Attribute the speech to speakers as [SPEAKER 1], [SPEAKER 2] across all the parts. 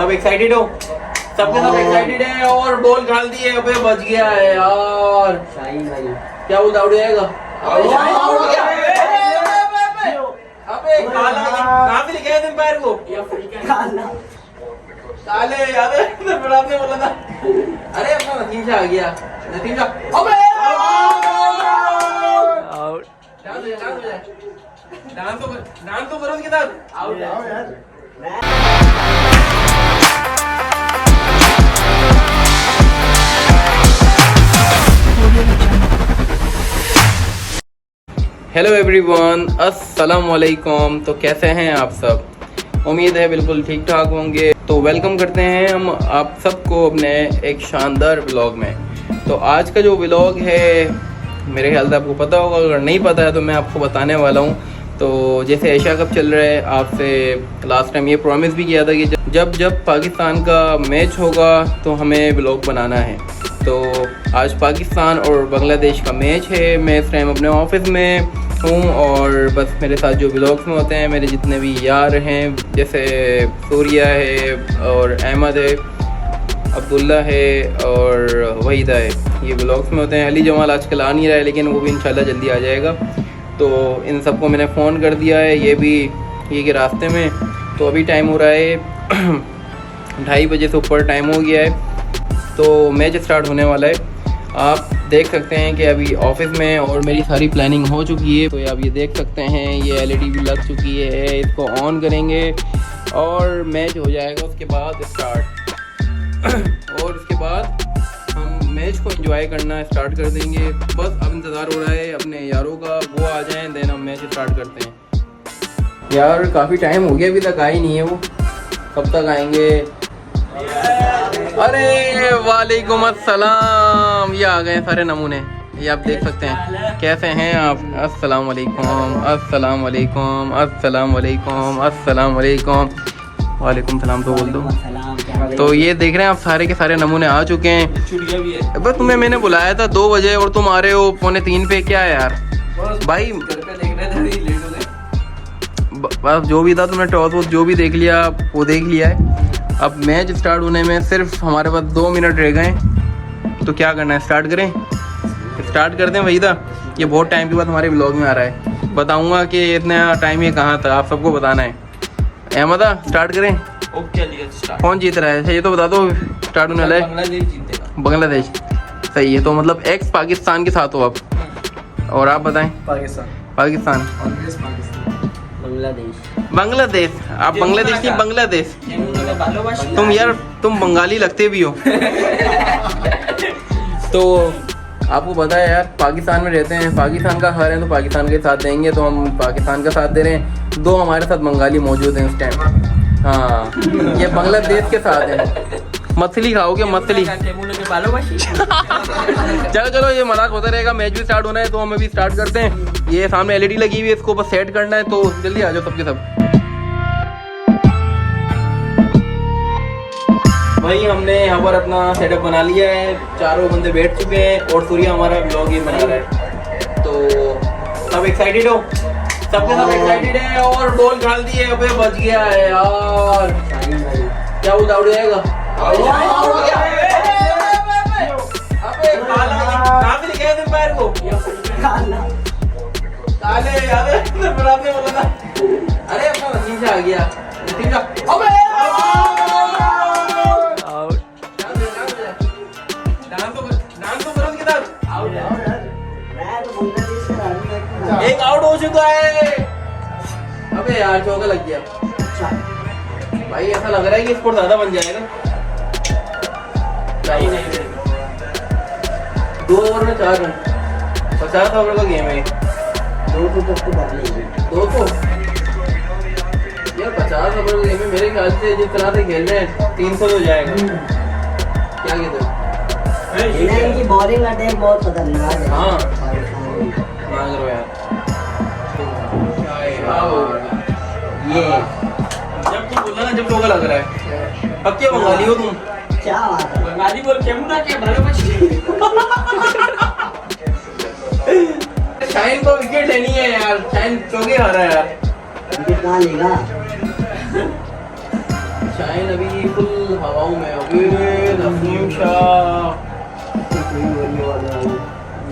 [SPEAKER 1] सब एक्साइटेड हो? सबके सब एक्साइटेड है और बॉल डाल दी है। अबे बच गया है यार।
[SPEAKER 2] शाहीन भाई
[SPEAKER 1] क्या वो आउट जाएगा? अबे काला कहाँ से लिखे हैं एम्पायर को? काले याद है फिर आपने बोला था। अरे अपना नसीम शाह आ गया। नसीम शाह अबे आउट। डांस तो करो उसके साथ। आउट यार। हेलो एवरीवन, अस्सलाम वालेकुम। तो कैसे हैं आप सब? उम्मीद है बिल्कुल ठीक ठाक होंगे। तो वेलकम करते हैं हम आप सबको अपने एक शानदार व्लॉग में। तो आज का जो व्लॉग है मेरे ख्याल से आपको पता होगा, अगर नहीं पता है तो मैं आपको बताने वाला हूँ। तो जैसे एशिया कप चल रहा है, आपसे लास्ट टाइम ये प्रॉमिस भी किया था कि जब पाकिस्तान का मैच होगा तो हमें व्लॉग बनाना है। तो आज पाकिस्तान और बांग्लादेश का मैच है। मैं इस टाइम अपने ऑफिस में हूँ और बस मेरे साथ जो व्लॉग्स में होते हैं मेरे जितने भी यार हैं, जैसे सूर्या है और अहमद है, अब्दुल्ला है और वहीदा है, ये व्लॉग्स में होते हैं। अली जमाल आजकल आ नहीं रहा है लेकिन वो भी इंशाल्लाह जल्दी आ जाएगा। तो इन सबको मैंने फ़ोन कर दिया है, ये के रास्ते में। तो अभी टाइम हो रहा है 2:30 बजे से ऊपर टाइम हो गया है। तो मैच स्टार्ट होने वाला है। आप देख सकते हैं कि अभी ऑफिस में और मेरी सारी प्लानिंग हो चुकी है। तो आप ये देख सकते हैं, ये एलईडी भी लग चुकी है। इसको ऑन करेंगे और मैच हो जाएगा उसके बाद स्टार्ट। और उसके बाद हम मैच को एंजॉय करना स्टार्ट कर देंगे। बस अब इंतज़ार हो रहा है अपने यारों का, वो आ जाएं, देन हम मैच स्टार्ट करते हैं। यार काफ़ी टाइम हो गया, अभी तक आए नहीं है वो। कब तक आएंगे? अरे वालेकुम अस्सलाम, ये आ गए सारे नमूने। ये आप देख सकते हैं। कैसे हैं आप? अस्सलाम वालेकुम, अस्सलाम वालेकुम, अस्सलाम वालेकुम, अस्सलाम वालेकुम। वालेकुम सलाम तो बोल दो। तो ये देख रहे हैं आप, सारे के सारे नमूने आ चुके हैं। बस तुम्हें मैंने बुलाया था 2 बजे और तुम आ रहे हो 2:45 पे। क्या है यार भाई? बस जो भी था तुमने टॉस जो भी देख लिया वो देख लिया है। अब मैच स्टार्ट होने में सिर्फ हमारे पास 2 मिनट रह गए। तो क्या करना है? स्टार्ट करें? स्टार्ट करते हैं वहीदा। ये बहुत टाइम के बाद हमारे व्लॉग में आ रहा है। बताऊंगा कि इतना टाइम ये कहाँ था, आप सबको बताना है। अहमदा स्टार्ट करें?
[SPEAKER 3] Okay, start.
[SPEAKER 1] कौन जीत रहा है ये तो बता दो। स्टार्ट होने वाला है।
[SPEAKER 3] बांग्लादेश जीतेगा।
[SPEAKER 1] बांग्लादेश सही है। तो मतलब एक्स पाकिस्तान के साथ हो आप। और आप बताएं? पाकिस्तान बांग्लादेश। आप बांग्लादेश नहीं, बांग्लादेश। तुम यार तुम बंगाली लगते भी हो। तो आपको पता है यार, पाकिस्तान में रहते हैं, पाकिस्तान का घर है तो पाकिस्तान के साथ देंगे। तो हम पाकिस्तान का साथ दे रहे हैं। 2 हमारे साथ बंगाली मौजूद हैं इस टाइम। हाँ, ये बांग्लादेश के साथ है। मछली खाओगे? मछली। चलो चलो, ये मजाक होता रहेगा। मैच भी स्टार्ट होना है तो हम अभी स्टार्ट करते हैं। ये सामने एलईडी लगी हुई है, इसको बस सेट करना है। तो जल्दी आ जाओ सबके सब। भाई हमने यहाँ पर अपना सेटअप बना लिया है। चारों बंदे बैठ चुके हैं और सूर्या हमारा ब्लॉग ही बना रहा है। तो सब एक्साइटेड हो? सबके सब एक्साइटेड है और बॉल डाल दी है। अबे बच गया है यार। क्या वो आउट जाएगा? अबे काला कहाँ से लिखे हैं एम्पायर को? काले याद है फिर आपने बोला था। अरे अपना नसीम शाह आ गया। नसीम शाह अबे एक आउट हो चुका है। अबे यार चौका लग गया। भाई ऐसा लग रहा है कि स्कोर ज्यादा बन जाएगा। नहीं 2 ओवर में 4 रन। 50 ओवर का गेम है। 200 यार 50 ओवर का गेम है। मेरे ख्याल से जिस तरह से खेल रहे हैं 300 तो जाएगा। क्या कहते हो?
[SPEAKER 2] इनकी बॉलिंग अटैक बहुत खतरनाक है।
[SPEAKER 1] हाँ मांग रहे हो यार।
[SPEAKER 2] ये
[SPEAKER 1] जब तुम बोला ना, जब चौका लग रहा है। अब क्या बंगाली हो तुम?
[SPEAKER 2] क्या बात है?
[SPEAKER 3] बंगाली बोल केमुना के भालोबाशी।
[SPEAKER 1] शाइन को विकेट लेनी है यार। शाइन चौके हारा है यार।
[SPEAKER 2] विकेट कहाँ लेगा?
[SPEAKER 1] शाइन अभी फुल हवाओं में। अबे नसीम शाह,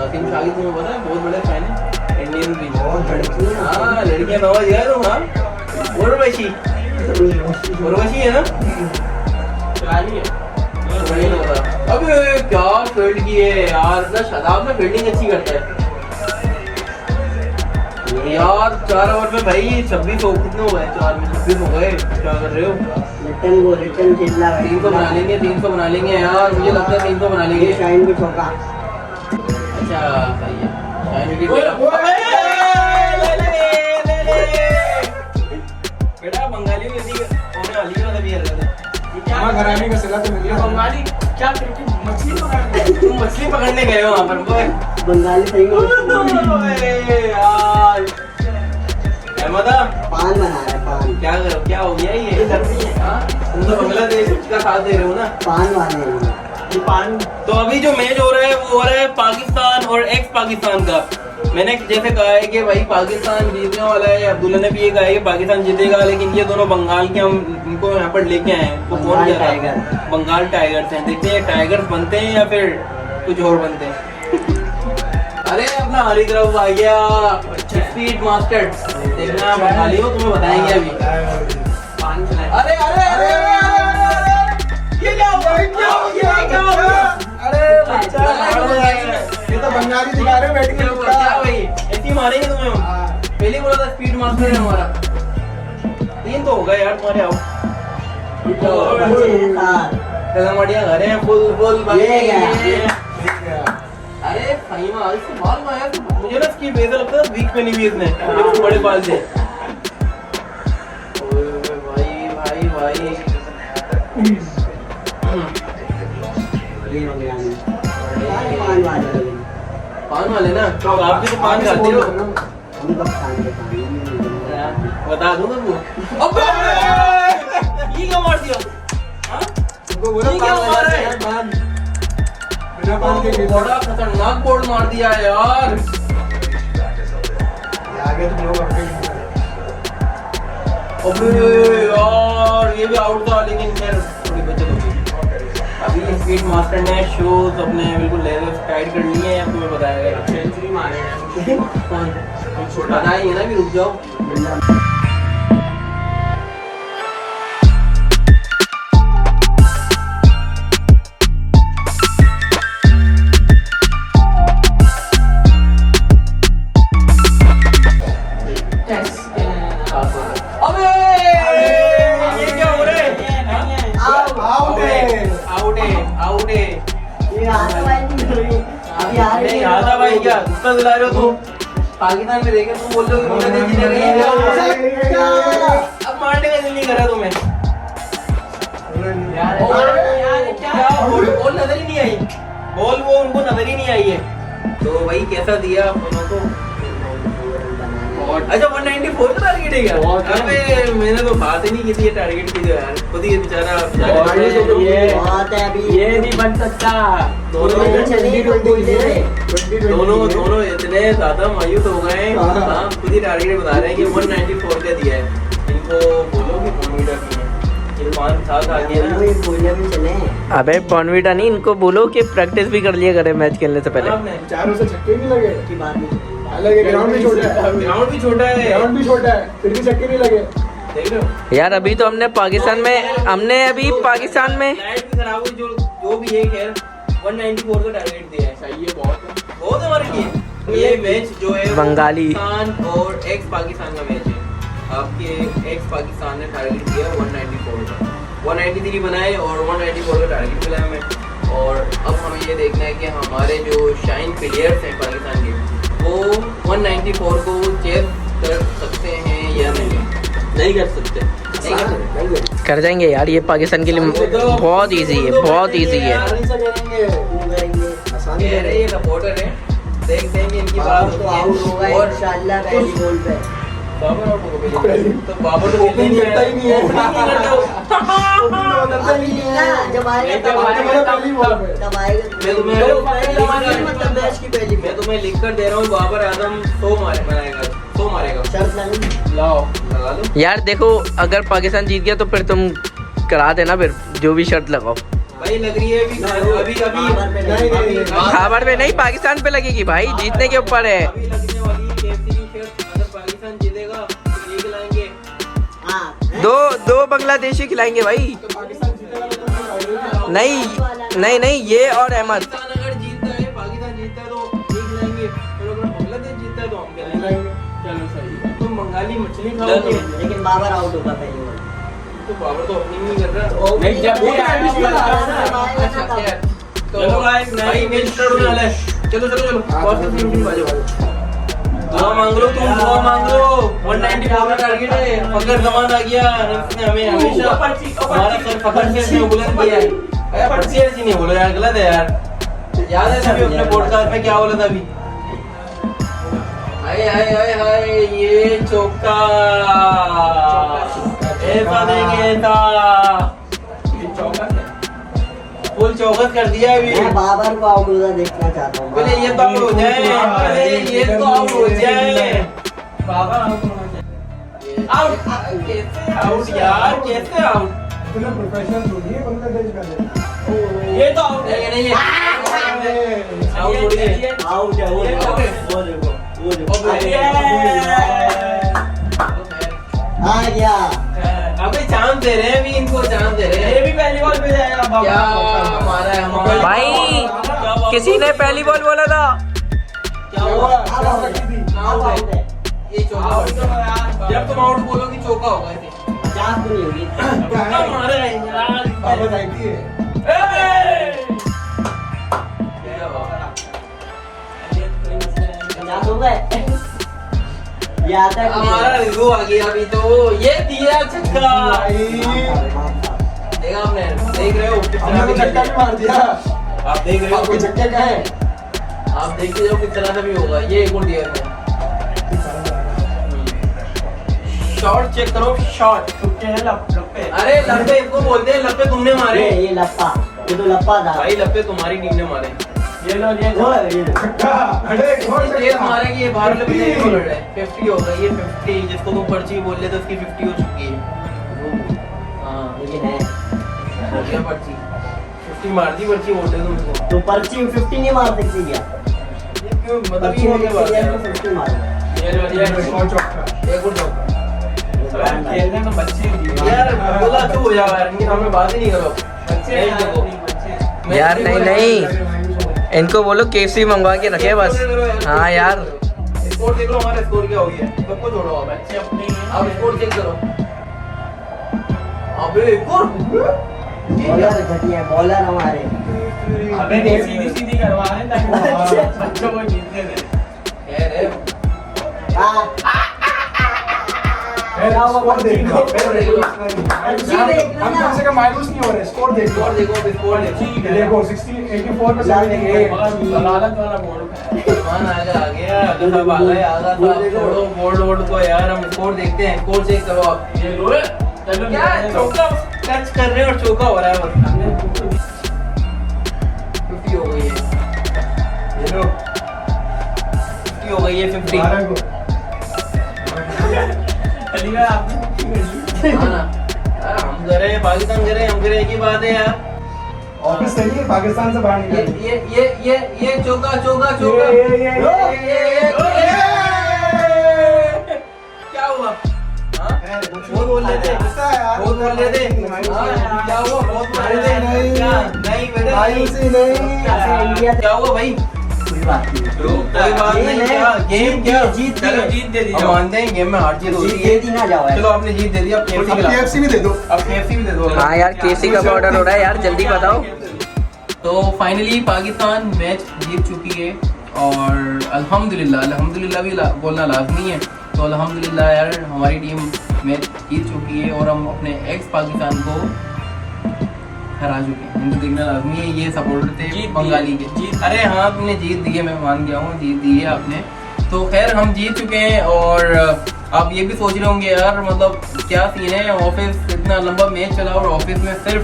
[SPEAKER 1] नसीम शाह की तुम्हें पता है बहुत बड़े फैन है इंडियन भी। हाँ लड़कियां समझ गया तुम। हाँ उर्वशी है ना? अबे क्या फील्ड की है यार ना, शदाब में फील्डिंग अच्छी करता है यार। 4 ओवर में भाई 26 हो कितने हो गए? 4 में 26 हो गए। क्या कर रहे हो?
[SPEAKER 2] रिटर्न खेलना है।
[SPEAKER 1] 300 बना लेंगे, 300 बना लेंगे यार, मुझे लगता है 300 बना लेंगे।
[SPEAKER 2] शाइन भी ठोका।
[SPEAKER 1] अच्छा सही है। शाइन विकेट बेटा बंगाली में ऐसी होने वाली है मतलब ये हरकत है।
[SPEAKER 4] हाँ घराने का सिला तो मिल गया।
[SPEAKER 3] बंगाली क्या करके मछली पकड़ने?
[SPEAKER 1] तुम मछली पकड़ने गए हो वहाँ पर?
[SPEAKER 2] बंगाली सही में
[SPEAKER 1] यार अहमदा
[SPEAKER 2] पान बना रहा है पान।
[SPEAKER 1] क्या करो, क्या हो गया ये? हाँ? तुम तो बांग्लादेश का साथ दे रहे हो ना?
[SPEAKER 2] पान वाले हैं।
[SPEAKER 3] ये पान
[SPEAKER 1] तो अभी जो मैच हो रहा है वो हो रहा है पाकिस्तान और एक्स पाकिस्तान का। मैंने जैसे कहा है कि भाई पाकिस्तान जीतने वाला है, अब्दुल्ला ने भी ये कहा है कि पाकिस्तान जीतेगा, लेकिन ये दोनों बंगाल के हम इनको यहाँ पर लेके आए हैं। तो कौन
[SPEAKER 2] बंगाल
[SPEAKER 1] जीता?
[SPEAKER 2] टाइगर।
[SPEAKER 1] बंगाल टाइगर्स हैं। देखते हैं टाइगर्स बनते हैं या फिर कुछ और बनते हैं। अरे अपना हरी तरफ आ गया स्पीड मास्टर। देखना बंगाली हो तुम्हें बताएंगे अभी।
[SPEAKER 3] पान खिलाए।
[SPEAKER 1] अरे अरे अरे ये क्या हुआ? क्या हो गया? क्या हो गया?
[SPEAKER 4] अरे बच्चा, ये तो बंगाली दिखा रहे हो बैटिंग में।
[SPEAKER 1] क्या भाई ऐसी मारेंगे तुम्हें हम। पहले बोला था स्पीड मास्टर है हमारा। 3 तो हो गए यार तुम्हारे। आओ बढ़िया घर है फुल फुल। अरे फहीमा इसको बाल में आया तो मुझे ना इसकी बेइज्जती लगता है वीक पे नहीं भी इसने ये बड़े बाल से। ओए भाई भाई भाई पान वाले ना? तो आप भी तो पान खाते हो। बता दूं तुमको। अबे ये क्या मार दिया? हाँ?
[SPEAKER 4] तुमको बोला
[SPEAKER 1] ये क्या
[SPEAKER 4] पान
[SPEAKER 1] मारा है?
[SPEAKER 4] पान बिना पान के खेल
[SPEAKER 1] बड़ा खतरनाक बोल्ड मार दिया है यार।
[SPEAKER 4] आगे तुम लोग अपने
[SPEAKER 1] अबे यार ये भी आउट था, लेकिन खैर थोड़ी बचत होगी। अभी स्पीड मास्टर ने शूज अपने बिल्कुल लेवल टाइट कर लिए हैं। अब तुम्हें बताएगा
[SPEAKER 3] सेंचुरी मारे हैं।
[SPEAKER 1] कौन? बताएंगे ना भी, रुक जाओ। अबे ये क्या हो रहा है? आउट है। नहीं आता भाई, क्या गुस्सा दिला रहे हो तुम? पाकिस्तान में देखे तुम बोल रहे हो कि बांग्लादेश जीतेगा। अब मारने का दिल नहीं कर रहा तुम्हें। क्या बॉल नजर ही नहीं आई। बॉल वो उनको नजर ही नहीं आई है। तो भाई कैसा दिया आप दोनों को? अच्छा 194 का टारगेट है क्या? अबे मैंने तो बात ही नहीं की थी ये टारगेट की। यार खुद ही बेचारा
[SPEAKER 3] ये नहीं बन सकता।
[SPEAKER 1] दोनों इतने ज्यादा मायूस हो गए। हाँ खुद ही टारगेट बता रहे हैं कि 194 का दिया है। इनको बोलो कि बॉर्नवीटा की है। इरफान साथ आ गया ना।
[SPEAKER 3] अबे बॉर्नवीटा नहीं, इनको बोलो कि प्रैक्टिस भी कर लिया करे मैच खेलने से पहले।
[SPEAKER 1] आपने
[SPEAKER 4] चारों से छक्के नहीं लगे।
[SPEAKER 2] की बात नहीं।
[SPEAKER 4] अलग है, ग्राउंड भी छोटा है।
[SPEAKER 1] ग्राउंड भी छोटा है।
[SPEAKER 4] ग्राउंड भी छोटा है, फिर भी छक्के नहीं लगे।
[SPEAKER 1] देख रहे हो
[SPEAKER 3] यार अभी तो हमने पाकिस्तान में
[SPEAKER 1] लाइट भी खराब हुई। जो भी है खैर 194 का टारगेट दिया है। सही है, बहुत है हमारे लिए। ये मैच जो है
[SPEAKER 3] बंगाली
[SPEAKER 1] पाकिस्तान और एक्स पाकिस्तान का मैच है। आपके एक्स पाकिस्तान ने टारगेट दिया 194 का। 193 बनाए और 194 का टारगेट मिला हमें। और अब हमें ये देखना है कि हमारे जो शाइन प्लेयर्स हैं पाकिस्तान के वो 194 को चेस कर सकते हैं या नहीं कर सकते।
[SPEAKER 3] कर जाएंगे यार। ये पाकिस्तान के लिए बहुत इजी है, बहुत इजी है।
[SPEAKER 1] कह रहे ये सपोर्टर है, देखते हैं कि इनकी बात
[SPEAKER 2] तो आउट होगा इंशाल्लाह पहली बॉल पे।
[SPEAKER 1] बाबर आउट हो गए तो बाबर तो खेलने नहीं
[SPEAKER 4] करता ही नहीं है।
[SPEAKER 2] जब आएगा तब
[SPEAKER 4] पहली बॉल पे
[SPEAKER 2] तब आएगा। मतलब मैच की पहली
[SPEAKER 1] मैं तुम्हें लिख कर दे रहा हूँ बाबर आजम 100 मारेगा।
[SPEAKER 2] शर्त लगा।
[SPEAKER 1] लाओ लगा लो।
[SPEAKER 3] यार देखो, अगर पाकिस्तान जीत गया तो फिर तुम करा देना फिर, जो भी शर्त लगाओ।
[SPEAKER 1] भाई लग रही है अभी
[SPEAKER 3] खबर में नहीं, पाकिस्तान पे लगेगी भाई, जीतने के ऊपर है।
[SPEAKER 1] अभी लगने वाली है KFC की शर्ट। अगर पाकिस्तान जीतेगा तो ये खिलाएंगे।
[SPEAKER 3] दो बांग्लादेशी खिलाएंगे भाई।
[SPEAKER 4] तो पाकिस्तान जीतेगा तो तुम
[SPEAKER 3] नहीं, ये और अहमद।
[SPEAKER 1] पाकिस्तान अगर जीतता है, पाकिस्तान जीतता है तो ये खिलाएंगे, और अगर बांग्लादेश जीतता है तो हम खिलाएंगे। चलो सही। तुम बंगाली मछली खाओगे,
[SPEAKER 2] लेकिन बाबर आउट होगा पहले बार।
[SPEAKER 1] तो बाबर तो ओपनिंग नहीं कर रहा।
[SPEAKER 2] नहीं, जब वो
[SPEAKER 1] अच्छा खैर, तो भाई मैच स्टार्ट होने वाला है। चलो फर्स्ट टीम बाजू दुआ मांग लो, तुम दुआ मांग लो। 194 का टारगेट है। फकर जमान आ गया। ने हमें हमेशा हमारा सर फकर से बुलंद किया है। अरे पर्ची ऐसी नहीं बोलो यार, गलत है यार। याद है अभी अपने पॉडकास्ट में क्या बोला था अभी? हाय ये चौका ऐसा देंगे था, फुल चौकस कर दिया अभी।
[SPEAKER 2] मैं बाबर को आउट होता देखना चाहता हूँ।
[SPEAKER 1] बोले ये तो आउट हो जाए, अरे ये तो आउट हो जाए। बाबर आउट होना चाहिए। आउट कैसे आउट यार, कैसे आउट?
[SPEAKER 4] इतना प्रोफेशनल थोड़ी है बांग्लादेश का।
[SPEAKER 1] ये तो आउट है नहीं, ये आउट थोड़ी है।
[SPEAKER 2] आउट है वो देखो। आ गया।
[SPEAKER 1] अबे चांस दे रहे हैं, भी इनको चांस दे रहे हैं। ये भी पहली बॉल पे जाएगा। क्या मारा है हमारा
[SPEAKER 3] भाई, किसी ने पहली बॉल बोला था।
[SPEAKER 1] क्या हुआ? आउट है। ये चौका जब तुम आउट बोलोगी चौका होगा। ऐसे
[SPEAKER 2] 50 तो नहीं होगी।
[SPEAKER 1] क्या मारा है यार?
[SPEAKER 4] बाबर आईटी है।
[SPEAKER 2] क्या हो गए? ये आता है
[SPEAKER 1] हमारा रिव्यू आ गया अभी तो। ये दिया छक्का। देखा आपने, देख रहे हो
[SPEAKER 4] हमने तो छक्का भी मार दिया।
[SPEAKER 1] आप देख रहे हो
[SPEAKER 4] आपको छक्के का है।
[SPEAKER 1] आप देखते जाओ किस तरह से भी होगा। ये एक और दिया है। शॉट चेक करो, शॉट लप्पे। अरे लप्पे इसको बोलते हैं, लप्पे तुमने मारे।
[SPEAKER 2] ये लप्पा, ये तो लप्पा था
[SPEAKER 1] भाई लप्पे तुम्हारी टीम ने मारे। ये लो
[SPEAKER 2] ये
[SPEAKER 4] छक्का। अरे एक और
[SPEAKER 1] तेज
[SPEAKER 4] छक्का।
[SPEAKER 1] मारे कि ये बाहर लगे 50 हो गई। ये 50 जिसको तुम पर्ची बोल रहे थे उसकी 50 हो चुकी है। हाँ
[SPEAKER 2] लेकिन है
[SPEAKER 1] हो गया पर्ची 50 मार दी। पर्ची बोल रहे तुमको
[SPEAKER 2] तो पर्ची 50 नहीं मार सकती क्या?
[SPEAKER 1] ये क्यों मतलब
[SPEAKER 2] पर्ची
[SPEAKER 1] ये
[SPEAKER 2] में
[SPEAKER 1] क्या बात है?
[SPEAKER 2] 50 मार।
[SPEAKER 1] ये लो
[SPEAKER 4] एक और चौका।
[SPEAKER 1] एक और चौका। खेलने तो बच्चे यार बोला तो हो जाओ यार, इनके सामने बात ही नहीं करो। बच्चे देखो
[SPEAKER 3] यार नहीं, इनको बोलो KFC मंगवा के रखे बस। हाँ यार,
[SPEAKER 1] स्कोर देख लो, हमारा स्कोर क्या हो गया। सबको छोड़ो आप, अच्छे अपने आप स्कोर चेक करो। अबे एक और
[SPEAKER 2] बॉलर घटिया, बॉलर हमारे।
[SPEAKER 1] अबे सीधी करवा रहे ताकि बच्चों को जीतने दे। खैर है
[SPEAKER 4] स्कोर देख लो।
[SPEAKER 2] देखना
[SPEAKER 4] हम कम से कम मायूस नहीं हो रहे। स्कोर देख लो।
[SPEAKER 1] स्कोर देखो, स्कोर देखो।
[SPEAKER 4] ये देखो 84 पे 78।
[SPEAKER 1] अदालत वाला बोर्ड मान आ गया। अगर सब आ गए आगा सब छोड़ो बोर्ड को यार, हम स्कोर देखते हैं। स्कोर चेक करो आप। ये लो चलो क्या चौका टच कर रहे हैं और चौका हो रहा है बस। 50 हो गई है। ये लो 50 हो गई है। 50 हम करे पाकिस्तान करे, हम करे, एक ही बात है यार।
[SPEAKER 4] ऑफिस सही है, पाकिस्तान से बाहर निकल।
[SPEAKER 1] ये चौका क्या हुआ? बहुत बोल रहे थे, बहुत बोल रहे थे। क्या हुआ? बहुत बोल रहे थे। नहीं बेटे
[SPEAKER 4] मायूसी नहीं।
[SPEAKER 1] क्या हुआ भाई?
[SPEAKER 2] कोई बात नहीं।
[SPEAKER 1] कोई बात नहीं। क्या गेम क्या
[SPEAKER 2] जीत
[SPEAKER 1] चलो जीत दे दी। हम मानते हैं गेम में हार जीत होती है।
[SPEAKER 2] जीत ही ना जाओ।
[SPEAKER 1] चलो आपने जीत दे दी। अब KFC
[SPEAKER 4] अब KFC भी दे दो।
[SPEAKER 1] अब KFC भी दे दो।
[SPEAKER 3] हाँ यार, KFC का ऑर्डर हो रहा है यार, जल्दी बताओ।
[SPEAKER 1] तो फाइनली पाकिस्तान मैच जीत चुकी है और अल्हम्दुलिल्लाह भी बोलना लाजमी है। तो अल्हम्दुलिल्लाह यार हमारी टीम मैच जीत चुकी है और हम अपने एक्स पाकिस्तान को हरा चुके हैं। इनको देखना लाजमी है। ये सपोर्टर थे बंगाली के। अरे हाँ तुमने जीत दी है, मैं मान गया हूँ, जीत दी है आपने। तो खैर हम जीत चुके हैं और आप ये भी सोच रहे होंगे यार मतलब क्या सीन है। ऑफिस इतना लंबा मैच चला और ऑफिस में सिर्फ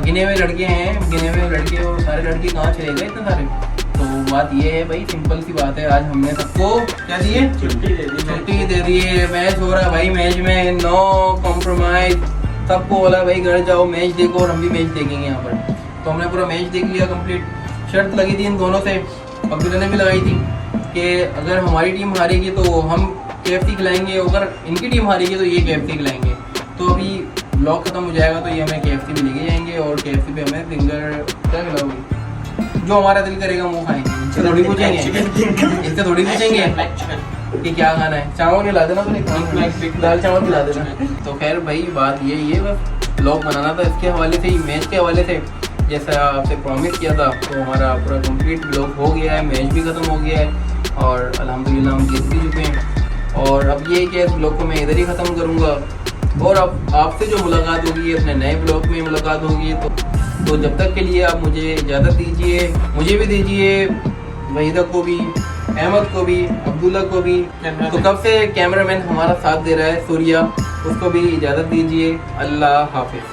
[SPEAKER 1] गिने हुए लड़के हैं। गिने हुए लड़के और सारे लड़के कहाँ चले गए इतने सारे? तो बात ये है भाई, सिंपल सी बात है। आज हमने सबको क्या दी है? छुट्टी दे दी है। मैच हो रहा है भाई, मैच में नो कॉम्प्रोमाइज, सबको बोला भाई घर जाओ मैच देखो और हम भी मैच देखेंगे यहाँ पर। तो हमने पूरा मैच देख लिया कंप्लीट। शर्त लगी थी इन दोनों से, अब्दुल्ला ने भी लगाई थी कि अगर हमारी टीम हारेगी तो हम KFC खिलाएंगे, अगर इनकी टीम हारेगी तो ये KFC खिलाएंगे। तो अभी ब्लॉग खत्म हो जाएगा तो ये हमें KFC भी लेके जाएंगे और KFC पे हमें फिंगर क्या खिलाओगे, जो हमारा दिल करेगा वो खाएंगे। इनसे थोड़ी पूछेंगे कि क्या खाना है। चावल खिला देना, दाल चावल खिला देना। तो खैर भाई बात ये बस ब्लॉग बनाना था इसके हवाले से ही, मैच के हवाले से। जैसा आपसे प्रॉमिस किया था तो हमारा पूरा कंप्लीट ब्लॉग हो गया है, मैच भी ख़त्म हो गया है और अल्हम्दुलिल्लाह हम जीत भी चुके हैं। और अब ये कि इस ब्लॉग को मैं इधर ही ख़त्म करूँगा और अब आपसे जो मुलाकात होगी अपने नए ब्लॉग में मुलाकात होगी। तो जब तक के लिए आप मुझे इजाज़त दीजिए, मुझे भी दीजिए, वहीदा को भी, अहमद को भी, अब्दुल्ला को भी। तो कब से कैमरामैन हमारा साथ दे रहा है सूर्या, उसको भी इजाज़त दीजिए। अल्लाह हाफिज़।